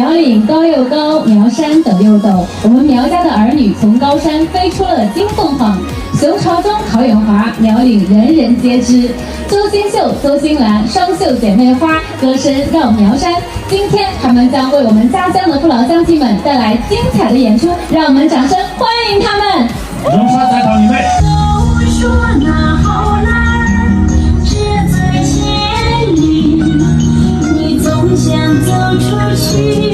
苗岭高又高，苗山陡又陡，我们苗家的儿女从高山飞出了金凤凰。熊朝忠、陶远华，苗岭人人皆知。周新秀、周新兰，双秀姐妹花，歌声绕苗山。今天他们将为我们家乡的父老乡亲们带来精彩的演出，让我们掌声欢迎他们！荣沙采访预备。都说那好男志在千里，你总想走出去。